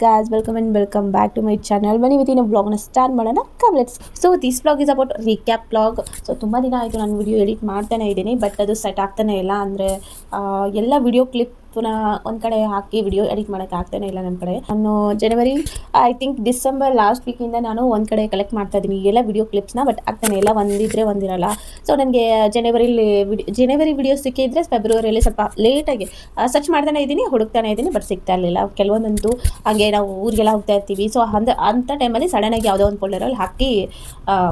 guys, welcome back to my channel. ಬನ್ನಿ ಇವತ್ತಿನ ವ್ಲಾಗ್ನ ಸ್ಟಾರ್ಟ್ ಮಾಡೋಣ. Come let's. So this vlog is about recap vlog. So ತುಂಬ ದಿನ ಆಯಿತು ನಾನು ವಿಡಿಯೋ ಎಡಿಟ್ ಮಾಡ್ತಾನೆ ಇದ್ದೀನಿ, ಬಟ್ ಅದು ಸೆಟ್ ಆಗ್ತಾನೆ ಇಲ್ಲ. ಅಂದರೆ ಎಲ್ಲ ವಿಡಿಯೋ ಕ್ಲಿಪ್ನ ಒಂದು ಕಡೆ ಹಾಕಿ ವಿಡಿಯೋ ಎಡಿಟ್ ಮಾಡೋಕ್ಕೆ ಆಗ್ತಾನೆ ಇಲ್ಲ ನನ್ನ ಕಡೆ. ನಾನು ಜನವರಿ ಐ ಥಿಂಕ್ ಡಿಸೆಂಬರ್ ಲಾಸ್ಟ್ ವೀಕಿಂದ ನಾನು ಒಂದು ಕಡೆ ಕಲೆಕ್ಟ್ ಮಾಡ್ತಾ ಇದ್ದೀನಿ ಎಲ್ಲ ವಿಡಿಯೋ ಕ್ಲಿಪ್ಸ್ನ, ಬಟ್ ಆಗ್ತಾನೆ ಇಲ್ಲ, ಒಂದಿದ್ರೆ ಒಂದಿರಲ್ಲ. ಸೊ ನನಗೆ ಜನವರಿ ವಿಡಿಯೋ ಸಿಕ್ಕಿದ್ರೆ ಫೆಬ್ರವರಿಯಲ್ಲಿ ಸ್ವಲ್ಪ ಲೇಟಾಗಿ ಸರ್ಚ್ ಮಾಡ್ತಾನೆ ಇದ್ದೀನಿ, ಹುಡುಕ್ತಾನೆ ಇದ್ದೀನಿ, ಬಟ್ ಸಿಗ್ತಾ ಇರಲಿಲ್ಲ. ಕೆಲವೊಂದಂತೂ ಹಾಗೆ ನಾವು ಊರಿಗೆಲ್ಲ ಹೋಗ್ತಾ ಇರ್ತೀವಿ. ಸೊ ಅಂಥ ಟೈಮಲ್ಲಿ ಸಡನ್ನಾಗಿ ಯಾವುದೋ ಒಂದು ಫೋಲ್ಡರಲ್ಲಿ ಹಾಕಿ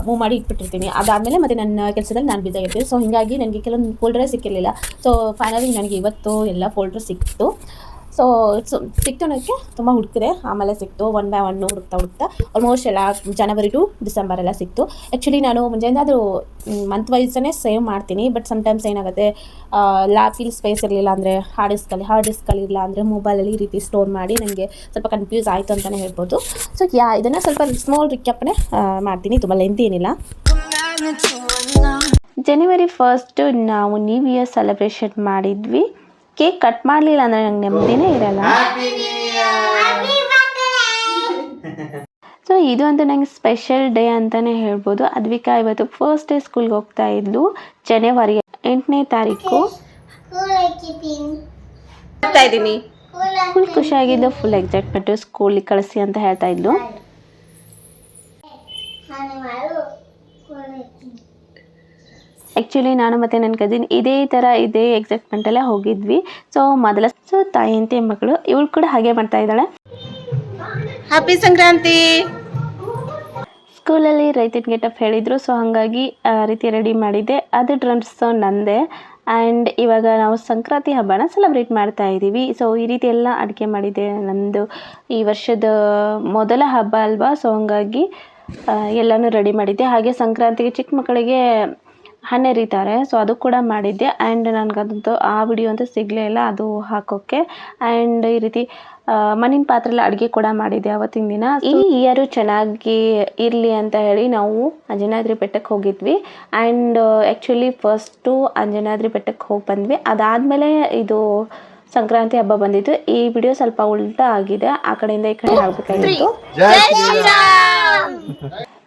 ಮೂವ್ ಮಾಡಿ ಇಟ್ಬಿಟ್ಟಿರ್ತೀನಿ. ಅದಾದಮೇಲೆ ಮತ್ತೆ ನನ್ನ ಕೆಲಸದಲ್ಲಿ ನಾನು ಬಿಸಿ ಆಗಿರ್ತೀನಿ. ಸೊ ಹೀಗಾಗಿ ನನಗೆ ಕೆಲವೊಂದು ಫೋಲ್ಡರೇ ಸಿಕ್ಕಿರಲಿಲ್ಲ. ಸೊ ಫೈನಲಿ ನನಗೆ ಇವತ್ತು ಎಲ್ಲ ಫೋಲ್ಡರ್ ಸಿಕ್ತು. ಸೊ ಸಿಕ್ತು, ನನಗೆ ತುಂಬ ಹುಡುಕಿದೆ, ಆಮೇಲೆ ಸಿಕ್ತು. ಒನ್ ಬೈ ಒನ್ ಹುಡುಕ್ತಾ ಆಲ್ಮೋಸ್ಟ್ ಎಲ್ಲ ಜನವರಿ ಟು ಡಿಸೆಂಬರ್ ಎಲ್ಲ ಸಿಕ್ತು. ಆ್ಯಕ್ಚುಲಿ ನಾನು ಮುಂಜಾನೆಯಾದರೂ ಮಂತ್ ವೈಸನ್ನೇ ಸೇವ್ ಮಾಡ್ತೀನಿ, ಬಟ್ ಸಮ್ಟೈಮ್ಸ್ ಏನಾಗುತ್ತೆ ಲ್ಯಾಪಲ್ಲಿ ಸ್ಪೇಸ್ ಇರಲಿಲ್ಲ ಅಂದರೆ ಹಾರ್ಡ್ ಡಿಸ್ಕಲ್ಲಿ ಇಲ್ಲ ಅಂದರೆ ಮೊಬೈಲಲ್ಲಿ ಈ ರೀತಿ ಸ್ಟೋರ್ ಮಾಡಿ ನನಗೆ ಸ್ವಲ್ಪ ಕನ್ಫ್ಯೂಸ್ ಆಯಿತು ಅಂತಲೇ ಹೇಳ್ಬೋದು. ಸೊ ಇದನ್ನು ಸ್ವಲ್ಪ ಸ್ಮಾಲ್ ರಿಕ್ಯಾಪ್ನೇ ಮಾಡ್ತೀನಿ, ತುಂಬ ಲೆಂತ್ ಏನಿಲ್ಲ. ಜನವರಿ 1 ನಾವು ನ್ಯೂ ಇಯರ್ ಸೆಲೆಬ್ರೇಷನ್ ಮಾಡಿದ್ವಿ. ಕೇಕ್ ಕಟ್ ಮಾಡಲಿಲ್ಲ ಅಂದರೆ ನಂಗೆ ನೆಮ್ಮದಿನೇ ಇರಲ್ಲ. ಸೊ ಇದು ಅಂತೂ ನಂಗೆ ಸ್ಪೆಷಲ್ ಡೇ ಅಂತಲೇ ಹೇಳ್ಬೋದು. ಅದ್ವಿಕಾ ಇವತ್ತು ಫಸ್ಟ್ ಡೇ ಸ್ಕೂಲ್ಗೆ ಹೋಗ್ತಾ ಇದ್ಲು. ಜನವರಿ 8ನೇ ತಾರೀಕು ಹೋಗ್ತಾ ಇದ್ದೀನಿ. ಫುಲ್ ಖುಷಿಯಾಗಿದ್ದು, ಫುಲ್ ಎಕ್ಸೈಟ್ಮೆಂಟು, ಸ್ಕೂಲಿಗೆ ಕಳಿಸಿ ಅಂತ ಹೇಳ್ತಾ ಇದ್ಲು. ಆ್ಯಕ್ಚುಲಿ ನಾನು ಮತ್ತು ನನ್ನ ಕಸಿನ್ ಇದೇ ಎಕ್ಸೈಟ್ಮೆಂಟಲ್ಲೇ ಹೋಗಿದ್ವಿ. ಸೊ ತಾಯಿಯಂತೆ ಮಗಳು ಇವಳು ಕೂಡ ಹಾಗೆ ಮಾಡ್ತಾ ಇದ್ದಾಳೆ. ಹ್ಯಾಪಿ ಸಂಕ್ರಾಂತಿ. ಸ್ಕೂಲಲ್ಲಿ ರೈತನ ಗೆಟಪ್ ಹೇಳಿದರು, ಸೊ ಹಾಗಾಗಿ ರೀತಿ ರೆಡಿ ಮಾಡಿದ್ದೆ. ಅದು ಡ್ರೆಸ್ ನಂದೇ. ಆ್ಯಂಡ್ ಇವಾಗ ನಾವು ಸಂಕ್ರಾಂತಿ ಹಬ್ಬನ ಸೆಲೆಬ್ರೇಟ್ ಮಾಡ್ತಾ ಇದ್ದೀವಿ. ಸೊ ಈ ರೀತಿ ಎಲ್ಲ ಅಡುಗೆ ಮಾಡಿದ್ದೆ. ನಮ್ಮದು ಈ ವರ್ಷದ ಮೊದಲ ಹಬ್ಬ ಅಲ್ವಾ, ಸೊ ಹಾಗಾಗಿ ಎಲ್ಲನೂ ರೆಡಿ ಮಾಡಿದ್ದೆ. ಹಾಗೆ ಸಂಕ್ರಾಂತಿಗೆ ಚಿಕ್ಕ ಮಕ್ಕಳಿಗೆ ಹಣ್ಣು ಎರಿತಾರೆ, ಸೊ ಅದು ಕೂಡ ಮಾಡಿದ್ದೆ. ಆ್ಯಂಡ್ ನನಗದಂತೂ ಆ ವಿಡಿಯೋ ಅಂತೂ ಸಿಗಲೇ ಇಲ್ಲ ಅದು ಹಾಕೋಕ್ಕೆ. ಆ್ಯಂಡ್ ಈ ರೀತಿ ಮಣ್ಣಿನ ಪಾತ್ರೆಲ್ಲ ಅಡುಗೆ ಕೂಡ ಮಾಡಿದ್ದೆ ಅವತ್ತಿನ ದಿನ. ಈ ಇಯರು ಚೆನ್ನಾಗಿ ಇರಲಿ ಅಂತ ಹೇಳಿ ನಾವು ಅಂಜನಾದ್ರಿ ಬೆಟ್ಟಕ್ಕೆ ಹೋಗಿದ್ವಿ. ಆ್ಯಂಡ್ ಆ್ಯಕ್ಚುಲಿ ಫಸ್ಟು ಅಂಜನಾದ್ರಿ ಬೆಟ್ಟಕ್ಕೆ ಹೋಗಿ ಬಂದ್ವಿ. ಅದಾದಮೇಲೆ ಇದು ಸಂಕ್ರಾಂತಿ ಹಬ್ಬ ಬಂದಿತ್ತು. ಈ ವಿಡಿಯೋ ಸ್ವಲ್ಪ ಉಲ್ಟಾ ಆಗಿದೆ, ಆ ಕಡೆಯಿಂದ ಈ ಕಡೆ ಆಗಬೇಕಾಗಿತ್ತು.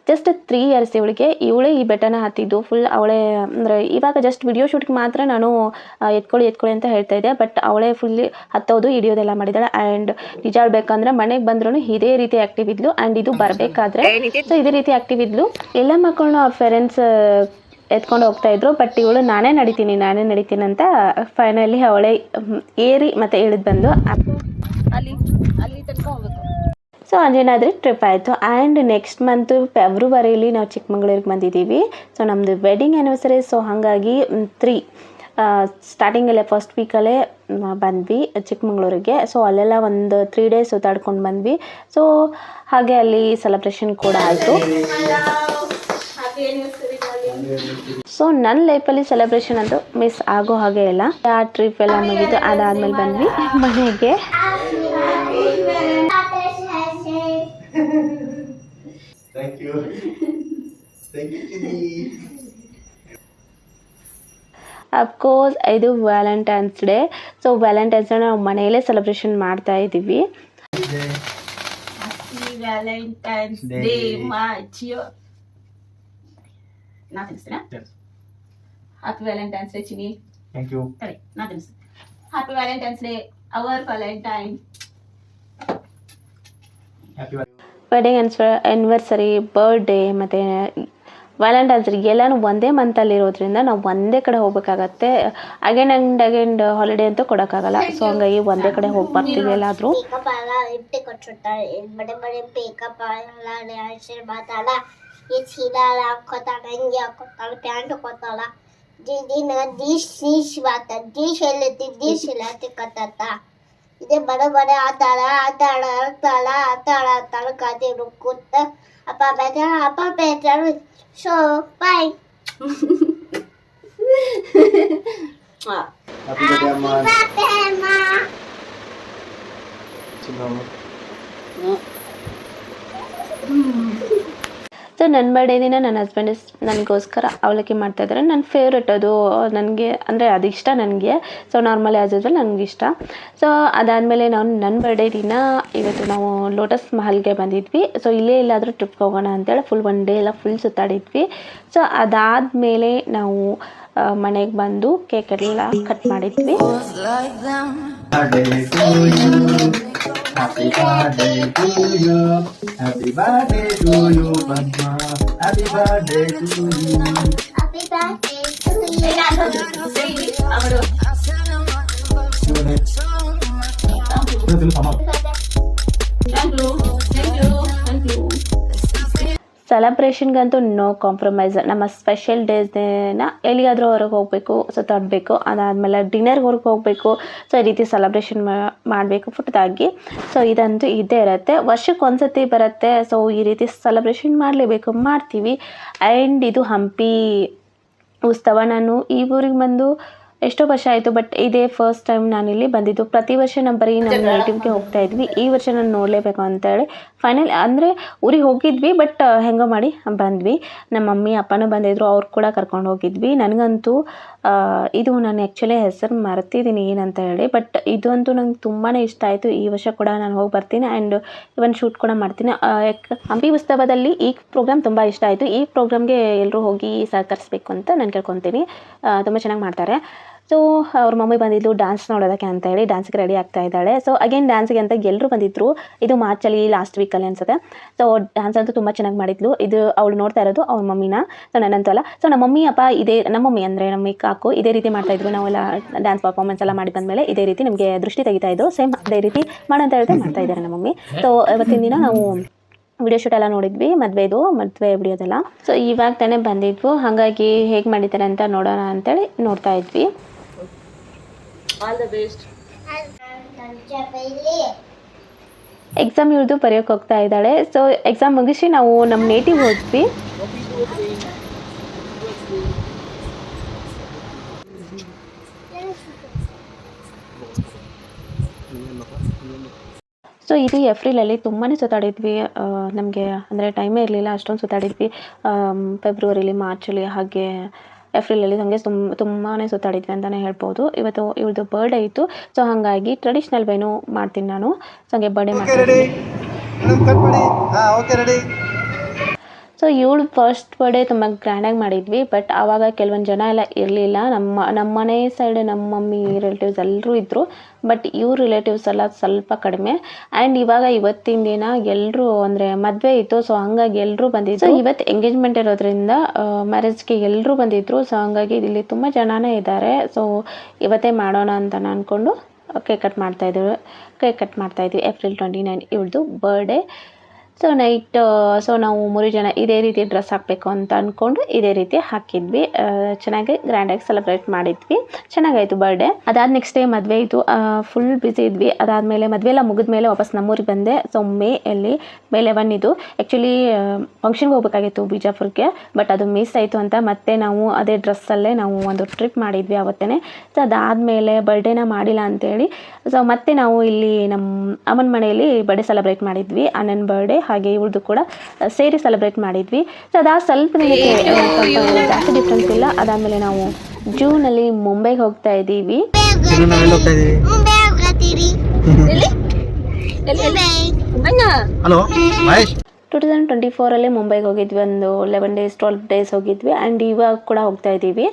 ಜಸ್ಟ್ 3 ಇಯರ್ಸ್ ಇವಳೇ ಈ ಬೆಟ್ಟನ ಹತ್ತಿದ್ದು. ಫುಲ್ ಅವಳೇ ಅಂದರೆ ಇವಾಗ ಜಸ್ಟ್ ವಿಡಿಯೋ ಶೂಟ್ಗೆ ಮಾತ್ರ ನಾನು ಎತ್ಕೊಳ್ಳಿ ಅಂತ ಹೇಳ್ತಾ ಇದ್ದೆ, ಬಟ್ ಅವಳೇ ಫುಲ್ ಹತ್ತೋದು ಹಿಡಿಯೋದೆಲ್ಲ ಮಾಡಿದ್ದಾಳೆ. ಆ್ಯಂಡ್ ನಿಜ ಹೇಳ್ಬೇಕಂದ್ರೆ ಮನೆಗೆ ಬಂದ್ರೂ ಇದೇ ರೀತಿ ಆ್ಯಕ್ಟಿವ್ ಇದ್ಲು. ಆ್ಯಂಡ್ ಇದು ಬರಬೇಕಾದ್ರೆ ಸೊ ಇದೇ ರೀತಿ ಆ್ಯಕ್ಟಿವ್ ಇದ್ಲು. ಎಲ್ಲ ಮಕ್ಕಳನ್ನ ಅವ್ರ ಪೇರೆಂಟ್ಸ್ ಎತ್ಕೊಂಡು ಹೋಗ್ತಾ ಇದ್ರು, ಬಟ್ ಇವಳು ನಾನೇ ನಡಿತೀನಿ ಅಂತ ಫೈನಲಿ ಅವಳೇ ಏರಿ ಮತ್ತೆ ಇಳಿದು ಬಂದು ಅಲ್ಲಿ ತನಕ ಹೋಗ್ಬೇಕು. ಸೊ ಅಂಜನಾದ್ರಿ ಟ್ರಿಪ್ ಆಯಿತು. ಆ್ಯಂಡ್ ನೆಕ್ಸ್ಟ್ ಮಂತು ಫೆಬ್ರವರಿಲಿ ನಾವು ಚಿಕ್ಕಮಂಗ್ಳೂರಿಗೆ ಬಂದಿದ್ದೀವಿ. ಸೊ ನಮ್ಮದು ವೆಡ್ಡಿಂಗ್ ಆ್ಯನಿವರ್ಸರಿ. ಸೊ ಹಾಗಾಗಿ ಸ್ಟಾರ್ಟಿಂಗಲ್ಲೇ ಫಸ್ಟ್ ವೀಕಲ್ಲೇ ಬಂದ್ವಿ ಚಿಕ್ಕಮಂಗ್ಳೂರಿಗೆ. ಸೊ ಅಲ್ಲೆಲ್ಲ ಒಂದು 3 ಡೇಸ್ ಸುತ್ತಾಡ್ಕೊಂಡು ಬಂದ್ವಿ. ಸೊ ಹಾಗೆ ಅಲ್ಲಿ ಸೆಲೆಬ್ರೇಷನ್ ಕೂಡ ಆಯಿತು. ಸೊ ನನ್ನ ಲೈಫಲ್ಲಿ ಸೆಲೆಬ್ರೇಷನ್ ಅಂತೂ ಮಿಸ್ ಆಗೋ ಹಾಗೆ ಇಲ್ಲ. ಆ ಟ್ರಿಪ್ ಎಲ್ಲ ಮುಗಿದು ಅದಾದಮೇಲೆ ಬಂದ್ವಿ ಮನೆಗೆ. Thank you, Chidi. ಅಫ್ಕೋರ್ಸ್ ಇದು valentine's day. So valentine's day ನಾವು ಮನೆಯಲ್ಲೇ ಸೆಲೆಬ್ರೇಷನ್ ಮಾಡ್ತಾ ಇದ್ದೀವಿ. ವ್ಯಾಲೆಂಟೈನ್ಸ್ ಡೇ ನಾ ತಿನ್ನಿಸ್ತೀನಾ? Happy valentine's day Chini. Thank you. ಸರಿ, ನಾ ತಿನ್ನಿಸ್ತೀನಿ. Happy valentine's day our valentine. Wedding anniversary, birthday ಮತ್ತು ವ್ಯಾಲೆಂಟೈನ್ಸ್ ಡೇ ಎಲ್ಲನೂ ಒಂದೇ ಮಂತಲ್ಲಿರೋದ್ರಿಂದ ನಾವು ಒಂದೇ ಕಡೆ ಹೋಗ್ಬೇಕಾಗತ್ತೆ. ಅಗೇನ್ ಆ್ಯಂಡ್ ಅಗೇನ್ ಹಾಲಿಡೇ ಅಂತೂ ಕೊಡೋಕ್ಕಾಗಲ್ಲ. ಸೊ ಹಂಗಾಗಿ ಒಂದೇ ಕಡೆ ಹೋಗಿ ಬರ್ತೀವಿ ಎಲ್ಲಾದರೂ. ಇದೇ ಬಡ ಆತಾಳ ಕಾದಿ ರುಕ್ಕುತ್ತ ಅಪ್ಪ ಬೇಜಾರು. So bye. Happy birthday, Amma. So ನನ್ನ ಬರ್ಡೇ ದಿನ ನನ್ನ ಹಸ್ಬೆಂಡ್ ನನಗೋಸ್ಕರ ಅವಲಕ್ಕಿ ಮಾಡ್ತಾಯಿದ್ದಾರೆ. ನನ್ನ ಫೇವ್ರೆಟ್ ಅದು, ನನಗೆ ಅಂದರೆ ಅದು ಇಷ್ಟ ನನಗೆ. ಸೊ ನಾರ್ಮಲಿ ಆ್ಯಸ್ ಯೂಸ್ವಲ್ ನನಗಿಷ್ಟ. ಸೊ ಅದಾದಮೇಲೆ ನನ್ನ ಬರ್ಡೇ ದಿನ ಇವತ್ತು ನಾವು ಲೋಟಸ್ ಮಹಲ್ಗೆ ಬಂದಿದ್ವಿ. ಸೊ ಇಲ್ಲೇ ಎಲ್ಲಾದರೂ ಟ್ರಿಪ್ಗೆ ಹೋಗೋಣ ಅಂತೇಳಿ ಫುಲ್ ಒನ್ ಡೇ ಎಲ್ಲ ಫುಲ್ ಸುತ್ತಾಡಿದ್ವಿ. ಸೊ ಅದಾದಮೇಲೆ ನಾವು ಮನೆಗೆ ಬಂದು ಕೇಕ್ ಎಲ್ಲ ಕಟ್ ಮಾಡಿದ್ವಿ. Happy birthday to you. Happy birthday to you, Padma. Happy birthday to you. Happy birthday to you. ಸೆಲೆಬ್ರೇಷನ್ಗಂತೂ ನೋ ಕಾಂಪ್ರಮೈಸ್. ನಮ್ಮ ಸ್ಪೆಷಲ್ ಡೇಸ್ನ ಎಲ್ಲಿಗಾದರೂ ಹೊರಗೆ ಹೋಗಬೇಕು, ಸುತ್ತಾಡಬೇಕು, ಅದಾದಮೇಲೆ ಡಿನ್ನರ್ಗೆ ಹೊರಗೆ ಹೋಗಬೇಕು. ಸೊ ಈ ರೀತಿ ಸೆಲೆಬ್ರೇಷನ್ ಮಾಡಬೇಕು ಪುಟ್ಟದಾಗಿ. ಸೊ ಇದಂತೂ ಇದ್ದೇ ಇರುತ್ತೆ, ವರ್ಷಕ್ಕೆ ಒಂದ್ಸತಿ ಬರುತ್ತೆ. ಸೊ ಈ ರೀತಿ ಸೆಲೆಬ್ರೇಷನ್ ಮಾಡಲೇಬೇಕು, ಮಾಡ್ತೀವಿ. ಆ್ಯಂಡ್ ಇದು ಹಂಪಿ ಉತ್ಸವ. ನಾನು ಈ ಊರಿಗೆ ಬಂದು ಎಷ್ಟೋ ವರ್ಷ ಆಯಿತು, ಬಟ್ ಇದೇ ಫಸ್ಟ್ ಟೈಮ್ ನಾನಿಲ್ಲಿ ಬಂದಿದ್ದು. ಪ್ರತಿ ವರ್ಷ ನಾವು ಬರೀ ನಮ್ಮ ರಿಲೇಟಿವ್ಗೆ ಹೋಗ್ತಾ ಇದ್ವಿ. ಈ ವರ್ಷ ನಾನು ನೋಡಲೇಬೇಕು ಅಂತೇಳಿ ಫೈನಲ್ ಅಂದರೆ ಊರಿಗೆ ಹೋಗಿದ್ವಿ, ಬಟ್ ಹೆಂಗೋ ಮಾಡಿ ಬಂದ್ವಿ. ನಮ್ಮ ಮಮ್ಮಿ ಅಪ್ಪನೂ ಬಂದಿದ್ದರು, ಅವ್ರು ಕೂಡ ಕರ್ಕೊಂಡು ಹೋಗಿದ್ವಿ. ನನಗಂತೂ ಇದು ನಾನು ಆ್ಯಕ್ಚುಲಿ ಹೆಸರು ಮರ್ತಿದ್ದೀನಿ ಏನಂತ ಹೇಳಿ, ಬಟ್ ಇದು ಅಂತೂ ನಂಗೆ ತುಂಬಾ ಇಷ್ಟ ಆಯಿತು. ಈ ವರ್ಷ ಕೂಡ ನಾನು ಹೋಗಿ ಬರ್ತೀನಿ ಆ್ಯಂಡ್ ಇವನ್ ಶೂಟ್ ಕೂಡ ಮಾಡ್ತೀನಿ. ಹಂಪಿ ಉತ್ಸವದಲ್ಲಿ ಈ ಪ್ರೋಗ್ರಾಮ್ ತುಂಬ ಇಷ್ಟ ಆಯಿತು. ಈ ಪ್ರೋಗ್ರಾಮ್ಗೆ ಎಲ್ಲರೂ ಹೋಗಿ ಸಹಕರಿಸಬೇಕು ಅಂತ ನಾನು ಕೇಳ್ಕೊತೀನಿ. ತುಂಬ ಚೆನ್ನಾಗಿ ಮಾಡ್ತಾರೆ. ಸೊ ಅವ್ರ ಮಮ್ಮಿ ಬಂದಿದ್ದು ಡ್ಯಾನ್ಸ್ ನೋಡೋದಕ್ಕೆ ಅಂತ ಹೇಳಿ ಡ್ಯಾನ್ಸ್ಗೆ ರೆಡಿ ಆಗ್ತಾ ಇದ್ದಾಳೆ. ಸೊ ಅಗೇನ್ ಡ್ಯಾನ್ಸ್ಗೆ ಅಂತ ಎಲ್ಲರೂ ಬಂದಿದ್ದರು. ಇದು ಮಾರ್ಚಲ್ಲಿ ಲಾಸ್ಟ್ ವೀಕಲ್ಲಿ ಅನ್ಸುತ್ತೆ. ಸೊ ಡ್ಯಾನ್ಸ್ ಅಂತೂ ತುಂಬ ಚೆನ್ನಾಗಿ ಮಾಡಿದ್ಲು. ಇದು ಅವಳು ನೋಡ್ತಾ ಇರೋದು ಅವ್ರ ಮಮ್ಮಿನ, ಸೊ ನನ್ನಂತೂ ಅಲ್ಲ. ಸೊ ನಮ್ಮ ಮಮ್ಮಿ ಅಪ್ಪ ನಮ್ಮ ಮಮ್ಮಿ ಅಂದರೆ ನಮ್ಮ ಕಾಕು ಇದೇ ರೀತಿ ಮಾಡ್ತಾಯಿದ್ರು. ನಾವೆಲ್ಲ ಡ್ಯಾನ್ಸ್ ಪರ್ಫಾರ್ಮೆನ್ಸ್ ಎಲ್ಲ ಮಾಡಿ ಬಂದಮೇಲೆ ಇದೇ ರೀತಿ ನಮಗೆ ದೃಷ್ಟಿ ತೆಗಿತಾಯಿದ್ರು. ಸೇಮ್ ಅದೇ ರೀತಿ ಮಾಡೋಂತ ಹೇಳ್ತಾ ಮಾಡ್ತಾ ಇದ್ದಾರೆ ನಮ್ಮ ಮಮ್ಮಿ. ಸೊ ಇವತ್ತಿನ ದಿನ ನಾವು ವಿಡಿಯೋ ಶೂಟ್ ಎಲ್ಲ ನೋಡಿದ್ವಿ, ಮದುವೆ ವಿಡಿಯೋದೆಲ್ಲ. ಸೊ ಇವಾಗ ತಾನೇ ಬಂದಿದ್ವು, ಹಾಗಾಗಿ ಹೇಗೆ ಮಾಡಿದ್ದಾರೆ ಅಂತ ನೋಡೋಣ ಅಂತೇಳಿ ನೋಡ್ತಾ ಇದ್ವಿ. All the best. ಎಕ್ಸಾಮ್ ಇಳಿದು ಬರೆಯೋಕೆ ಹೋಗ್ತಾ ಇದ್ದಾಳೆ. ಸೊ ಎಕ್ಸಾಮ್ ಮುಗಿಸಿ ನಾವು ನಮ್ಮ ನೇಟಿವ್ ಹೋದ್ವಿ. ಸೊ ಇದು ಏಪ್ರಿಲಲ್ಲಿ ತುಂಬಾ ಸುತ್ತಾಡಿದ್ವಿ. ನಮಗೆ ಅಂದರೆ ಟೈಮೇ ಇರಲಿಲ್ಲ, ಅಷ್ಟೊಂದು ಸುತ್ತಾಡಿದ್ವಿ. ಫೆಬ್ರವರಿಲಿ, ಮಾರ್ಚಲ್ಲಿ, ಹಾಗೆ ಏಪ್ರಿಲಲ್ಲಿ ನಮಗೆ ತುಂಬಾ ಸುತ್ತಾಡಿದ್ವಿ ಅಂತಲೇ ಹೇಳ್ಬೋದು. ಇವತ್ತು ಇವ್ರದ್ದು ಬರ್ಡೇ ಇತ್ತು. ಸೊ ಹಾಗಾಗಿ ಟ್ರೆಡಿಷ್ನಲ್ ವೇನು ಮಾಡ್ತೀನಿ ನಾನು. ಸೊ ಹಾಗೆ ಬರ್ಡೇ ಮಾಡ್ತೀನಿ. ಸೊ ಇವಳು ಫಸ್ಟ್ ಬರ್ಡೇ ತುಂಬ ಗ್ರ್ಯಾಂಡಾಗಿ ಮಾಡಿದ್ವಿ, ಬಟ್ ಆವಾಗ ಕೆಲವೊಂದು ಜನ ಎಲ್ಲ ಇರಲಿಲ್ಲ. ನಮ್ಮ ಮನೆ ಸೈಡ್ ನಮ್ಮ ಮಮ್ಮಿ ರಿಲೇಟಿವ್ಸ್ ಎಲ್ಲರೂ ಇದ್ದರು, ಬಟ್ ಇವ್ರ ರಿಲೇಟಿವ್ಸ್ ಎಲ್ಲ ಸ್ವಲ್ಪ ಕಡಿಮೆ. ಆ್ಯಂಡ್ ಇವತ್ತಿನ ದಿನ ಎಲ್ಲರೂ ಅಂದರೆ ಮದುವೆ ಇತ್ತು, ಸೊ ಹಂಗಾಗಿ ಎಲ್ಲರೂ ಬಂದಿದ್ದು. ಸೊ ಇವತ್ತು ಎಂಗೇಜ್ಮೆಂಟ್ ಇರೋದ್ರಿಂದ ಮ್ಯಾರೇಜ್ಗೆ ಎಲ್ಲರೂ ಬಂದಿದ್ದರು. ಸೊ ಹಂಗಾಗಿ ಇಲ್ಲಿ ತುಂಬ ಜನನೇ ಇದ್ದಾರೆ. ಸೊ ಇವತ್ತೇ ಮಾಡೋಣ ಅಂತ ಅಂದ್ಕೊಂಡು ಕೇಕ್ ಕಟ್ ಮಾಡ್ತಾಯಿದ್ವಿ. ಏಪ್ರಿಲ್ 29 ಇವಳದು ಬರ್ಡೇ. ಸೊ ನೈಟ್ ನಾವು 3 ಜನ ಇದೇ ರೀತಿ ಡ್ರೆಸ್ ಹಾಕಬೇಕು ಅಂತ ಅಂದ್ಕೊಂಡು ಇದೇ ರೀತಿ ಹಾಕಿದ್ವಿ. ಚೆನ್ನಾಗಿ ಗ್ರ್ಯಾಂಡಾಗಿ ಸೆಲೆಬ್ರೇಟ್ ಮಾಡಿದ್ವಿ. ಚೆನ್ನಾಗಾಯಿತು ಬರ್ಡೇ. ಅದಾದ ನೆಕ್ಸ್ಟ್ ಡೇ ಮದುವೆ ಇತ್ತು, ಫುಲ್ ಬ್ಯುಸಿ ಇದ್ವಿ. ಅದಾದಮೇಲೆ ಮದುವೆ ಎಲ್ಲ ಮುಗಿದ ಮೇಲೆ ವಾಪಸ್ ನಮ್ಮೂರಿಗೆ ಬಂದೆ. ಸೊ ಮೇ 11 ಇದು. ಆ್ಯಕ್ಚುಲಿ ಫಂಕ್ಷನ್ಗೆ ಹೋಗ್ಬೇಕಾಗಿತ್ತು ಬಿಜಾಪುರಕ್ಕೆ, ಬಟ್ ಅದು ಮಿಸ್ ಆಯಿತು ಅಂತ ಮತ್ತೆ ನಾವು ಅದೇ ಡ್ರೆಸ್ಸಲ್ಲೇ ನಾವು ಒಂದು ಟ್ರಿಪ್ ಮಾಡಿದ್ವಿ ಆವತ್ತೇ. ಸೊ ಅದಾದಮೇಲೆ ಬರ್ಡೇನ ಮಾಡಿಲ್ಲ ಅಂತೇಳಿ ಸೊ ಮತ್ತೆ ನಾವು ಇಲ್ಲಿ ನಮ್ಮ ಅಮ್ಮನ ಮನೆಯಲ್ಲಿ ಬರ್ಡೇ ಸೆಲೆಬ್ರೇಟ್ ಮಾಡಿದ್ವಿ. ಅಣ್ಣನ ಬರ್ಡೇ ಹಾಗೆ ಇವ್ರದ್ದು ಕೂಡ ಸೇರಿ ಸೆಲೆಬ್ರೇಟ್ ಮಾಡಿದ್ವಿ. ಸೊ ಅದಾದ ಸ್ವಲ್ಪ ದಿನಕ್ಕೆ ಜಾಸ್ತಿ ಡಿಫ್ರೆನ್ಸ್ ಇಲ್ಲ. ಅದಾದಮೇಲೆ ನಾವು ಜೂನಲ್ಲಿ ಮುಂಬೈಗೆ ಹೋಗ್ತಾ ಇದ್ದೀವಿ. 2024 ಮುಂಬೈಗೆ ಹೋಗಿದ್ವಿ. ಒಂದು 11 days 12 days ಹೋಗಿದ್ವಿ. ಆ್ಯಂಡ್ ಇವಾಗ ಕೂಡ ಹೋಗ್ತಾ ಇದ್ದೀವಿ.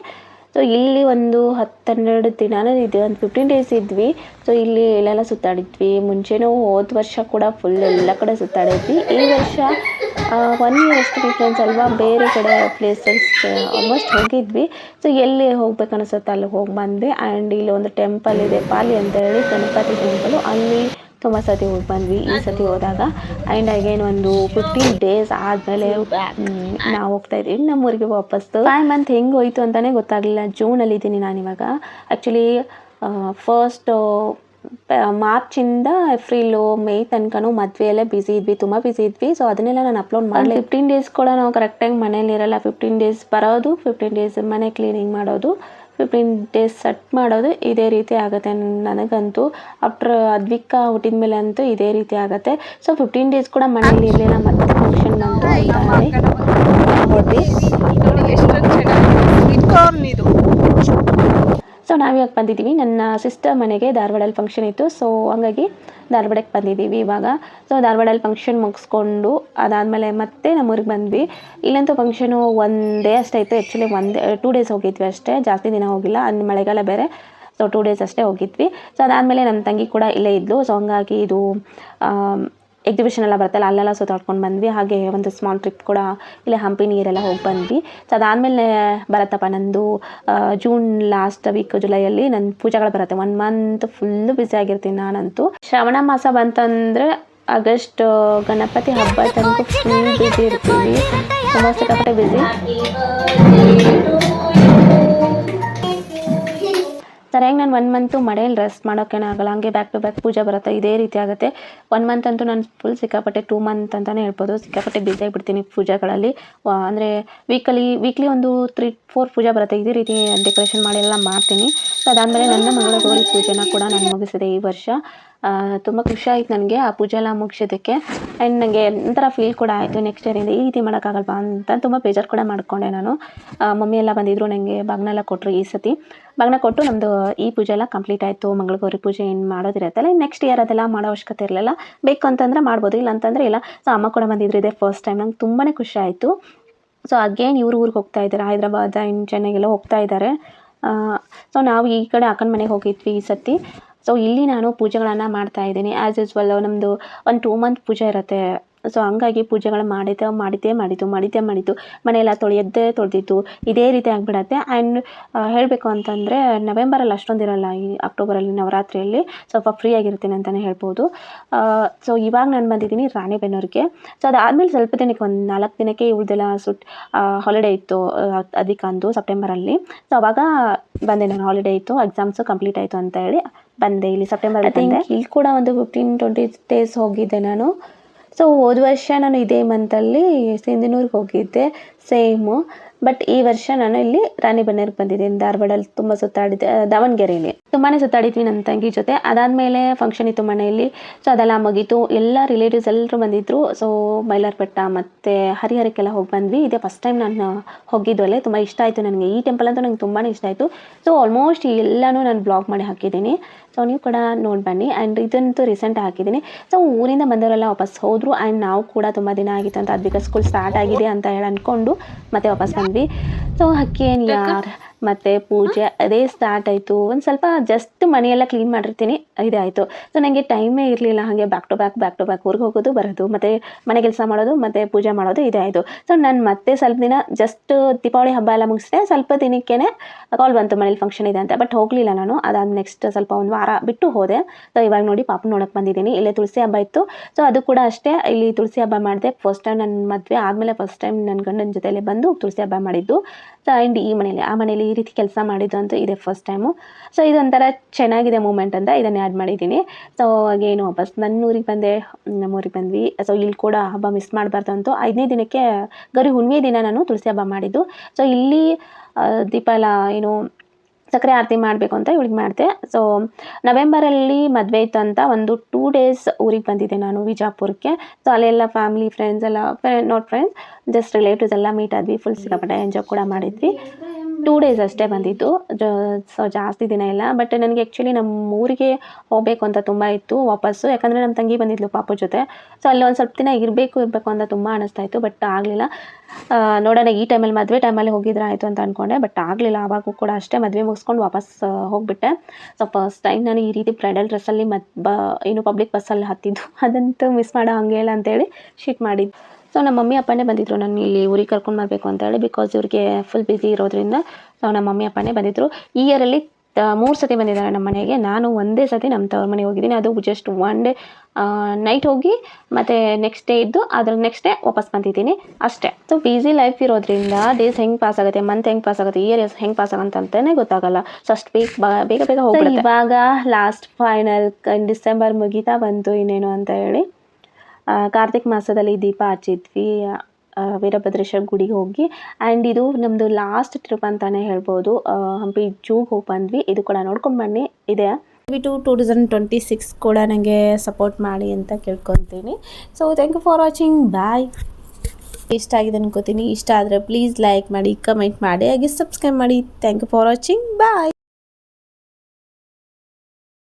ಸೊ ಇಲ್ಲಿ ಒಂದು 10-12 ದಿನನೇ ಇದ್ವಿ, ಒಂದು 15 days ಇದ್ವಿ. ಸೊ ಇಲ್ಲಿ ಇಲ್ಲೆಲ್ಲ ಸುತ್ತಾಡಿದ್ವಿ. ಮುಂಚೆನೂ ಹೋದ ವರ್ಷ ಕೂಡ ಫುಲ್ ಎಲ್ಲ ಕಡೆ ಸುತ್ತಾಡಿದ್ವಿ. ಈ ವರ್ಷ 1 year ಅಷ್ಟು ಡಿಫ್ರೆನ್ಸ್ ಅಲ್ವಾ, ಬೇರೆ ಕಡೆ ಪ್ಲೇಸಸ್ ಆಲ್ಮೋಸ್ಟ್ ಹೋಗಿದ್ವಿ. ಸೊ ಎಲ್ಲಿ ಹೋಗ್ಬೇಕು ಅನಿಸುತ್ತೆ ಅಲ್ಲಿ ಹೋಗಿ ಬಂದ್ವಿ. ಆ್ಯಂಡ್ ಇಲ್ಲಿ ಒಂದು ಟೆಂಪಲ್ ಇದೆ, ಪಾಲಿ ಅಂತ ಹೇಳಿ ಗಣಪತಿ ಟೆಂಪಲು, ಅಲ್ಲಿ ತುಂಬ ಸತಿ ಹೋಗಿ ಬಂದ್ವಿ ಈ ಸತಿ ಹೋದಾಗ. ಆ್ಯಂಡ್ ಅಗೇನ್ ಒಂದು 15 days ಆದಮೇಲೆ ನಾವು ಹೋಗ್ತಾ ಇದ್ದೀವಿ ನಮ್ಮೂರಿಗೆ ವಾಪಸ್ಸು. 5 months ಹೆಂಗೆ ಹೋಯಿತು ಅಂತಲೇ ಗೊತ್ತಾಗಲಿಲ್ಲ. ಜೂನಲ್ಲಿದ್ದೀನಿ ನಾನಿವಾಗ. ಆ್ಯಕ್ಚುಲಿ ಫಸ್ಟ್ ಮಾರ್ಚಿಂದ ಏಪ್ರಿಲು ಮೇ ತನಕನೂ ಮದುವೆಯಲ್ಲೇ ತುಂಬ ಬ್ಯುಸಿ ಇದ್ವಿ. ಸೊ ಅದನ್ನೆಲ್ಲ ನಾನು ಅಪ್ಲೋಡ್ ಮಾಡಲಿ. 15 days ಕೂಡ ನಾವು ಕರೆಕ್ಟಾಗಿ ಮನೇಲಿ ಇರಲ್ಲ. 15 days ಬರೋದು, 15 days ಮನೆ ಕ್ಲೀನಿಂಗ್ ಮಾಡೋದು, 15 ಡೇಸ್ ಸೆಟ್ ಮಾಡೋದು ಇದೇ ರೀತಿ ಆಗುತ್ತೆ. ನನಗಂತೂ ಆಫ್ಟರ್ ಅದ್ವಿಕಾ ಹುಟ್ಟಿದ ಮೇಲೆ ಅಂತೂ ಇದೇ ರೀತಿ ಆಗುತ್ತೆ. ಸೊ 15 ಡೇಸ್ ಕೂಡ ಮನೇಲಿ ಇರಲಿಲ್ಲ, ಮತ್ತೆ ಫಂಕ್ಷನ್ ಬಂತು ಅಂತ ಹೇಳಿ ಹೊರಟ್ವಿ. ನೋಡಿ ಎಷ್ಟೊಂದು ಚೆನ್ನಾಗಿದೆ ಸ್ವೀಟ್ ಕಾರ್ನ್ ಇದು. ಸೊ ನಾವಿವಾಗ ಬಂದಿದ್ದೀವಿ ನನ್ನ ಸಿಸ್ಟರ್ ಮನೆಗೆ. ಧಾರವಾಡಲ್ಲಿ ಫಂಕ್ಷನ್ ಇತ್ತು, ಸೊ ಹಂಗಾಗಿ ಧಾರವಾಡಕ್ಕೆ ಬಂದಿದ್ದೀವಿ ಇವಾಗ. ಸೊ ಧಾರವಾಡಲ್ಲಿ ಫಂಕ್ಷನ್ ಮುಗಿಸ್ಕೊಂಡು ಅದಾದಮೇಲೆ ಮತ್ತೆ ನಮ್ಮೂರಿಗೆ ಬಂದ್ವಿ. ಇಲ್ಲಂತೂ ಫಂಕ್ಷನು 1 ಡೇ ಅಷ್ಟೇ ಇತ್ತು. ಆ್ಯಕ್ಚುಲಿ 2 ಡೇಸ್ ಹೋಗಿದ್ವಿ ಅಷ್ಟೇ, ಜಾಸ್ತಿ ದಿನ ಹೋಗಿಲ್ಲ, ಮಳೆಗಾಲ ಬೇರೆ. ಸೊ 2 ಡೇಸ್ ಅಷ್ಟೇ ಹೋಗಿದ್ವಿ. ಸೊ ಅದಾದಮೇಲೆ ನಮ್ಮ ತಂಗಿ ಕೂಡ ಇಲ್ಲೇ ಇದ್ಲು. ಸೊ ಹಂಗಾಗಿ ಇದು ಎಕ್ಸಿಬಿಷನ್ ಎಲ್ಲ ಬರುತ್ತಲ್ಲ, ಅಲ್ಲೆಲ್ಲ ಸುತ್ತಾಡ್ಕೊಂಡು ಬಂದ್ವಿ. ಹಾಗೆ ಒಂದು ಸ್ಮಾಲ್ ಟ್ರಿಪ್ ಕೂಡ ಇಲ್ಲೇ ಹಂಪಿ ನೀರೆಲ್ಲ ಹೋಗಿ ಬಂದ್ವಿ. ಸೊ ಅದಾದಮೇಲೆ ಬರುತ್ತಪ್ಪ ನಂದು ಜೂನ್ ಲಾಸ್ಟ್ ವೀಕ್, ಜುಲೈಯಲ್ಲಿ ನನ್ನ ಪೂಜೆಗಳು ಬರುತ್ತೆ. 1 ಮಂತ್ ಫುಲ್ಲು ಬ್ಯುಸಿ ಆಗಿರ್ತೀನಿ ನಾನಂತೂ. ಶ್ರಾವಣ ಮಾಸ ಬಂತಂದರೆ ಆಗಸ್ಟ್ ಗಣಪತಿ ಹಬ್ಬ ತನಕ ಫುಲ್ ಬ್ಯುಸಿ ಇರ್ತೀವಿ, ತುಂಬ ಸಿಕ್ಕಾಪಟ್ಟೆ ಬ್ಯುಸಿ. ಸರಿಯಾಗಿ ನಾನು 1 ಮಂತು ಮಳೆಯಲ್ಲಿ ರೆಸ್ಟ್ ಮಾಡೋಕ್ಕೇನೆ ಆಗಲ್ಲ, ಹಂಗೆ ಬ್ಯಾಕ್ ಟು ಬ್ಯಾಕ್ ಪೂಜೆ ಬರುತ್ತೆ, ಇದೇ ರೀತಿ ಆಗುತ್ತೆ. 1 ಮಂತ್ ಅಂತೂ ನಾನು ಫುಲ್ ಸಿಕ್ಕಾಪಟ್ಟೆ 2 ಮಂತ್ ಅಂತಲೇ ಹೇಳ್ಬೋದು, ಸಿಕ್ಕಾಪಟ್ಟೆ ಬ್ಯುಸಿ ಆಗಿಬಿಡ್ತೀನಿ ಪೂಜೆಗಳಲ್ಲಿ. ಅಂದರೆ ವೀಕ್ಲಿ ಒಂದು 3-4 ಪೂಜೆ ಬರುತ್ತೆ, ಇದೇ ರೀತಿ ಡೆಕೋರೇಷನ್ ಮಾಡಿ ಎಲ್ಲ ಮಾಡ್ತೀನಿ. ಸೊ ಅದಾದಮೇಲೆ ನನ್ನ ಮಗಳ ಗೌರಿ ಪೂಜೆನ ಕೂಡ ನಾನು ಮುಗಿಸಿದೆ ಈ ವರ್ಷ. ತುಂಬ ಖುಷಿ ಆಯಿತು ನನಗೆ ಆ ಪೂಜೆ ಎಲ್ಲ ಮುಗಿಸೋದಕ್ಕೆ. ಆ್ಯಂಡ್ ನನಗೆ ಒಂಥರ ಫೀಲ್ ಕೂಡ ಆಯಿತು, ನೆಕ್ಸ್ಟ್ ಇಯರಿಂದ ಈ ರೀತಿ ಮಾಡೋಕ್ಕಾಗಲ್ವಾ ಅಂತ ತುಂಬ ಬೇಜಾರು ಕೂಡ ಮಾಡಿಕೊಂಡೆ ನಾನು. ಮಮ್ಮಿ ಎಲ್ಲ ಬಂದಿದ್ದರು, ನನಗೆ ಬಾಗ್ನೆಲ್ಲ ಕೊಟ್ಟರು. ಈ ಸತಿ ಬಾಗ್ನ ಕೊಟ್ಟು ನಮ್ಮದು ಈ ಪೂಜೆ ಎಲ್ಲ ಕಂಪ್ಲೀಟ್ ಆಯಿತು. ಮಂಗಳ ಗೌರಿ ಪೂಜೆ ಏನು ಮಾಡೋದಿರತ್ತಲ್ಲ, ನೆಕ್ಸ್ಟ್ ಇಯರ್ ಅದೆಲ್ಲ ಮಾಡೋ ಅವಶ್ಯಕತೆ ಇರಲಿಲ್ಲ. ಬೇಕು ಅಂತಂದರೆ ಮಾಡ್ಬೋದು, ಇಲ್ಲ ಅಂತಂದರೆ ಇಲ್ಲ. ಸೊ ಅಮ್ಮ ಕೂಡ ಬಂದಿದ್ರು, ಇದೇ ಫಸ್ಟ್ ಟೈಮ್. ನಂಗೆ ತುಂಬಾ ಖುಷಿ ಆಯಿತು. ಸೊ ಅಗೇನ್ ಇವ್ರ ಊರಿಗೆ ಹೋಗ್ತಾ ಇದ್ದಾರೆ, ಹೈದ್ರಾಬಾದ್ ಇನ್ನು ಚೆನ್ನೈಗೆಲ್ಲ ಹೋಗ್ತಾ ಇದ್ದಾರೆ. ಸೊ ನಾವು ಈ ಕಡೆ ಅಕ್ಕನ ಮನೆಗೆ ಹೋಗಿದ್ವಿ ಈ ಸತಿ. ಸೊ ಇಲ್ಲಿ ನಾನು ಪೂಜೆಗಳನ್ನು ಮಾಡ್ತಾಯಿದ್ದೀನಿ ಆ್ಯಸ್ ಯೂಸ್ವಲ್. ನಮ್ಮದು ಒಂದು 2 ಮಂತ್ ಪೂಜೆ ಇರುತ್ತೆ. ಸೊ ಹಂಗಾಗಿ ಪೂಜೆಗಳು ಮಾಡಿದ್ದು ಮನೆಯೆಲ್ಲ ತೊಳೆದಿತ್ತು, ಇದೇ ರೀತಿ ಆಗಿಬಿಡತ್ತೆ. ಆ್ಯಂಡ್ ಹೇಳಬೇಕು ಅಂತಂದರೆ ನವೆಂಬರಲ್ಲಿ ಅಷ್ಟೊಂದಿರಲ್ಲ, ಈ ಅಕ್ಟೋಬರಲ್ಲಿ ನವರಾತ್ರಿಯಲ್ಲಿ ಸ್ವಲ್ಪ ಫ್ರೀ ಆಗಿರ್ತೀನಿ ಅಂತಲೇ ಹೇಳ್ಬೋದು. ಸೊ ಇವಾಗ ನಾನು ಬಂದಿದ್ದೀನಿ ರಾಣಿಬೆನ್ನೂರಿಗೆ. ಸೊ ಅದಾದಮೇಲೆ ಸ್ವಲ್ಪ ದಿನಕ್ಕೆ, ಒಂದು 4 ದಿನಕ್ಕೆ ಇವ್ರದ್ದೆಲ್ಲ ಹಾಲಿಡೇ ಇತ್ತು ಅದಕ್ಕಂದು ಸೆಪ್ಟೆಂಬರಲ್ಲಿ. ಸೊ ಅವಾಗ ಬಂದೆ ನಾನು, ಹಾಲಿಡೇ ಇತ್ತು, ಎಕ್ಸಾಮ್ಸು ಕಂಪ್ಲೀಟ್ ಆಯಿತು ಅಂತ ಹೇಳಿ ಬಂದೆ. ಇಲ್ಲಿ ಸೆಪ್ಟೆಂಬರ್ ಬಂದೆ. ಇಲ್ಲಿ ಕೂಡ ಒಂದು 15-20 ಡೇಸ್ ಹೋಗಿದ್ದೆ ನಾನು. ಸೊ ಹೋದ ವರ್ಷ ನಾನು ಇದೇ ಮಂತಲ್ಲಿ ಸಿಂಧನೂರಿಗೆ ಹೋಗಿದ್ದೆ ಸೇಮು. ಬಟ್ ಈ ವರ್ಷ ನಾನು ಇಲ್ಲಿ ರಾಣಿಬೆನ್ನೂರಿಗೆ ಬಂದಿದ್ದೀನಿ. ಧಾರವಾಡಲ್ಲಿ ತುಂಬ ಸುತ್ತಾಡಿದ್ದೆ, ದಾವಣಗೆರೆಯಲ್ಲಿ ತುಂಬಾ ಸುತ್ತಾಡಿದ್ವಿ ನನ್ನ ತಂಗಿ ಜೊತೆ. ಅದಾದಮೇಲೆ ಫಂಕ್ಷನ್ ಇತ್ತು ಮನೆಯಲ್ಲಿ. ಸೊ ಅದೆಲ್ಲ ಮುಗೀತು, ಎಲ್ಲ ರಿಲೇಟಿವ್ಸ್ ಎಲ್ಲರೂ ಬಂದಿದ್ದರು. ಸೊ ಮೈಲಾರಪೇಟ ಮತ್ತು ಹರಿಹರಕ್ಕೆಲ್ಲ ಹೋಗಿ ಬಂದ್ವಿ. ಇದೇ ಫಸ್ಟ್ ಟೈಮ್ ನಾನು ಹೋಗಿದ್ದು ಅಲ್ಲೇ. ತುಂಬ ಇಷ್ಟ ಆಯಿತು ನನಗೆ, ಈ ಟೆಂಪಲ್ ಅಂತೂ ನಂಗೆ ತುಂಬಾ ಇಷ್ಟ ಆಯಿತು. ಸೊ ಆಲ್ಮೋಸ್ಟ್ ಎಲ್ಲನೂ ನಾನು ಬ್ಲಾಗ್ ಮಾಡಿ ಹಾಕಿದ್ದೀನಿ, ಸೊ ನೀವು ಕೂಡ ನೋಡಿ ಬನ್ನಿ. ಆ್ಯಂಡ್ ಇದಂತೂ ರೀಸೆಂಟ್ ಹಾಕಿದ್ದೀನಿ. ಸೊ ಊರಿಂದ ಬಂದವರೆಲ್ಲ ವಾಪಸ್ ಹೋದರು. ಆ್ಯಂಡ್ ನಾವು ಕೂಡ ತುಂಬ ದಿನ ಆಗಿತ್ತು ಅಂತ ಅದ್ವಿಕಾ ಸ್ಕೂಲ್ ಸ್ಟಾರ್ಟ್ ಆಗಿದೆ ಅಂತ ಹೇಳಿ ಅಂದ್ಕೊಂಡು ಮತ್ತೆ ವಾಪಸ್ ಬಂದ್ವಿ. ಸೊ ಅಕ್ಕೇನು ಯಾರು ಮತ್ತು ಪೂಜೆ ಅದೇ ಸ್ಟಾರ್ಟ್ ಆಯಿತು. ಒಂದು ಸ್ವಲ್ಪ ಜಸ್ಟ್ ಮನೆಯೆಲ್ಲ ಕ್ಲೀನ್ ಮಾಡಿರ್ತೀನಿ, ಇದೇ ಆಯಿತು. ಸೊ ನನಗೆ ಟೈಮೇ ಇರಲಿಲ್ಲ, ಹಾಗೆ ಬ್ಯಾಕ್ ಟು ಬ್ಯಾಕ್ ಊರಿಗೆ ಹೋಗೋದು ಬರೋದು, ಮತ್ತು ಮನೆ ಕೆಲಸ ಮಾಡೋದು, ಮತ್ತು ಪೂಜೆ ಮಾಡೋದು, ಇದೇ ಆಯಿತು. ಸೊ ನಾನು ಮತ್ತೆ ಸ್ವಲ್ಪ ದಿನ ಜಸ್ಟ್ ದೀಪಾವಳಿ ಹಬ್ಬ ಎಲ್ಲ ಮುಗಿಸಿದೆ, ಸ್ವಲ್ಪ ದಿನಕ್ಕೇ ಕಾಲ್ ಬಂತು ಮನೇಲಿ ಫಂಕ್ಷನ್ ಇದೆ ಅಂತ. ಬಟ್ ಹೋಗಲಿಲ್ಲ ನಾನು. ಅದಾದ ನೆಕ್ಸ್ಟ್ ಸ್ವಲ್ಪ 1 ವಾರ ಬಿಟ್ಟು ಹೋದೆ. ಸೊ ಇವಾಗ ನೋಡಿ ಪಾಪು ನೋಡೋಕೆ ಬಂದಿದ್ದೀನಿ. ಇಲ್ಲೇ ತುಳಸಿ ಹಬ್ಬ ಇತ್ತು. ಸೊ ಅದು ಕೂಡ ಅಷ್ಟೇ, ಇಲ್ಲಿ ತುಳಸಿ ಹಬ್ಬ ಮಾಡಿದೆ. ಫಸ್ಟ್ ಟೈಮ್ ನನ್ನ ಮದುವೆ ಆದಮೇಲೆ ಫಸ್ಟ್ ಟೈಮ್ ನನ್ನ ಗಂಡನ ಜೊತೆಯಲ್ಲಿ ಬಂದು ತುಳಸಿ ಹಬ್ಬ ಮಾಡಿದ್ದು. ಸೊ ಆ್ಯಂಡ್ ಈ ಮನೇಲಿ ಆ ಮನೇಲಿ ಈ ರೀತಿ ಕೆಲಸ ಮಾಡಿದ್ದು ಅಂತೂ ಇದೇ ಫಸ್ಟ್ ಟೈಮು. ಸೊ ಇದೊಂಥರ ಚೆನ್ನಾಗಿದೆ ಮೂಮೆಂಟ್ ಅಂತ ಇದನ್ನು ಆ್ಯಡ್ ಮಾಡಿದ್ದೀನಿ. ಸೊ ಏನು ವಾಪಸ್ ನನ್ನ ಊರಿಗೆ ಬಂದೆ, ನಮ್ಮೂರಿಗೆ ಬಂದ್ವಿ. ಸೊ ಇಲ್ಲಿ ಕೂಡ ಹಬ್ಬ ಮಿಸ್ ಮಾಡಬಾರ್ದು ಅಂತೂ 5ನೇ ದಿನಕ್ಕೆ ಗೌರಿ ಹುಣ್ಣಿಮೆ ದಿನ ನಾನು ತುಳಸಿ ಹಬ್ಬ ಮಾಡಿದ್ದು. ಸೊ ಇಲ್ಲಿ ದೀಪ ಎಲ್ಲ ಏನು ಸಕ್ಕರೆ ಆರತಿ ಮಾಡಬೇಕು ಅಂತ ಇವಳಿಗೆ ಮಾಡಿದೆ. ಸೊ ನವೆಂಬರಲ್ಲಿ ಮದುವೆ ಇತ್ತು ಅಂತ ಒಂದು 2 ಡೇಸ್ ಊರಿಗೆ ಬಂದಿದ್ದೆ ನಾನು ವಿಜಾಪುರಕ್ಕೆ. ಸೊ ಅಲ್ಲೆಲ್ಲ ಫ್ಯಾಮಿಲಿ ಫ್ರೆಂಡ್ಸ್ ಎಲ್ಲ, ನಾಟ್ ಫ್ರೆಂಡ್ಸ್, ಜಸ್ಟ್ ರಿಲೇಟಿವ್ಸ್ ಎಲ್ಲ ಮೀಟ್ ಆದ್ವಿ. ಫುಲ್ ಸಿಕ್ಕಾಪಟ್ಟೆ ಎಂಜಾಯ್ ಕೂಡ ಮಾಡಿದ್ವಿ. 2 ಡೇಸ್ ಅಷ್ಟೇ ಬಂದಿದ್ದು, ಸೊ ಜಾಸ್ತಿ ದಿನ ಇಲ್ಲ. ಬಟ್ ನನಗೆ ಆ್ಯಕ್ಚುಲಿ ನಮ್ಮ ಊರಿಗೆ ಹೋಗಬೇಕು ಅಂತ ತುಂಬ ಇತ್ತು ವಾಪಸ್ಸು, ಯಾಕಂದರೆ ನಮ್ಮ ತಂಗಿ ಬಂದಿದ್ಲು ಪಾಪು ಜೊತೆ. ಸೊ ಅಲ್ಲಿ ಒಂದು ಸ್ವಲ್ಪ ದಿನ ಇರಬೇಕು ಅಂತ ತುಂಬ ಅನ್ನಿಸ್ತಾ ಇತ್ತು. ಬಟ್ ಆಗಲಿಲ್ಲ. ನೋಡೋಣ ಈ ಟೈಮಲ್ಲಿ ಮದುವೆ ಟೈಮಲ್ಲಿ ಹೋಗಿದ್ರೆ ಆಯಿತು ಅಂತ ಅಂದ್ಕೊಂಡೆ, ಬಟ್ ಆಗಲಿಲ್ಲ. ಆವಾಗೂ ಕೂಡ ಅಷ್ಟೇ ಮದುವೆ ಮುಗಿಸ್ಕೊಂಡು ವಾಪಸ್ ಹೋಗಿಬಿಟ್ಟೆ. ಸೊ ಫಸ್ಟ್ ಟೈಮ್ ನಾನು ಈ ರೀತಿ ಬ್ರೈಡಲ್ ಡ್ರೆಸ್ಸಲ್ಲಿ ಏನು ಪಬ್ಲಿಕ್ ಬಸ್ಸಲ್ಲಿ ಹತ್ತಿದ್ದು, ಅದಂತೂ ಮಿಸ್ ಮಾಡೋ ಹಂಗೆ ಇಲ್ಲ ಅಂತೇಳಿ ಶೀಟ್ ಮಾಡಿದ್ದು. ಸೊ ನಮ್ಮ ಮಮ್ಮಿ ಅಪ್ಪನೇ ಬಂದಿದ್ದರು ನಾನು ಇಲ್ಲಿ ಊರಿಗೆ ಕರ್ಕೊಂಡು ಬರಬೇಕು ಅಂತೇಳಿ, ಬಿಕಾಸ್ ಇವ್ರಿಗೆ ಫುಲ್ ಬ್ಯುಸಿ ಇರೋದ್ರಿಂದ. ಸೊ ನಮ್ಮ ಮಮ್ಮಿ ಅಪ್ಪನೇ ಬಂದಿದ್ದರು. ಈ ಇಯರಲ್ಲಿ 3 ಸತಿ ಬಂದಿದ್ದಾರೆ ನಮ್ಮ ಮನೆಗೆ. ನಾನು ಒಂದೇ ಸತಿ ನಮ್ಮ ತವ್ರ ಮನೆಗೆ ಹೋಗಿದ್ದೀನಿ, ಅದು ಜಸ್ಟ್ 1 ಡೇ ನೈಟ್ ಹೋಗಿ ಮತ್ತು ನೆಕ್ಸ್ಟ್ ಡೇ ಇದ್ದು ಅದ್ರ ನೆಕ್ಸ್ಟ್ ಡೇ ವಾಪಸ್ ಬಂದಿದ್ದೀನಿ ಅಷ್ಟೇ. ಸೊ ಬ್ಯುಸಿ ಲೈಫ್ ಇರೋದ್ರಿಂದ ಡೇಸ್ ಹೆಂಗೆ ಪಾಸ್ ಆಗುತ್ತೆ, ಮಂತ್ ಹೆಂಗೆ ಪಾಸ್ ಆಗುತ್ತೆ, ಇಯರ್ ಹೆಂಗೆ ಪಾಸ್ ಆಗುತ್ತೆ ಅಂತಲೇ ಗೊತ್ತಾಗಲ್ಲ. ಸೊ ಅಷ್ಟು ಬೇಗ ಹೋಗ್ಬಿಡುತ್ತೆ. ಇವಾಗ ಲಾಸ್ಟ್ ಫೈನಲ್ ಡಿಸೆಂಬರ್ ಮುಗಿತಾ ಬಂತು ಇನ್ನೇನು ಅಂತ ಹೇಳಿ. ಕಾರ್ತಿಕ್ ಮಾಸದಲ್ಲಿ ದೀಪ ಹಚ್ಚಿದ್ವಿ. ವೀರಭದ್ರೇಶ್ವರ ಗುಡಿಗೆ ಹೋಗಿ. ಆ್ಯಂಡ್ ಇದು ನಮ್ಮದು ಲಾಸ್ಟ್ ಟ್ರಿಪ್ ಅಂತಲೇ ಹೇಳ್ಬೋದು. ಹಂಪಿ ಜೂಗೆ ಹೋಗಿ ಬಂದ್ವಿ. ಇದು ಕೂಡ ನೋಡ್ಕೊಂಡು ಬನ್ನಿ ಇದೆ. ದಯವಿಟ್ಟು 2026 ಕೂಡ ನನಗೆ ಸಪೋರ್ಟ್ ಮಾಡಿ ಅಂತ ಕೇಳ್ಕೊತೀನಿ. So thank you for watching. Bye. ಇಷ್ಟ ಆಗಿದೆ ಅನ್ಕೋತೀನಿ. ಇಷ್ಟ ಆದರೆ ಪ್ಲೀಸ್ ಲೈಕ್ ಮಾಡಿ, ಕಮೆಂಟ್ ಮಾಡಿ, ಹಾಗೆ ಸಬ್ಸ್ಕ್ರೈಬ್ ಮಾಡಿ. Thank you for watching. Bye.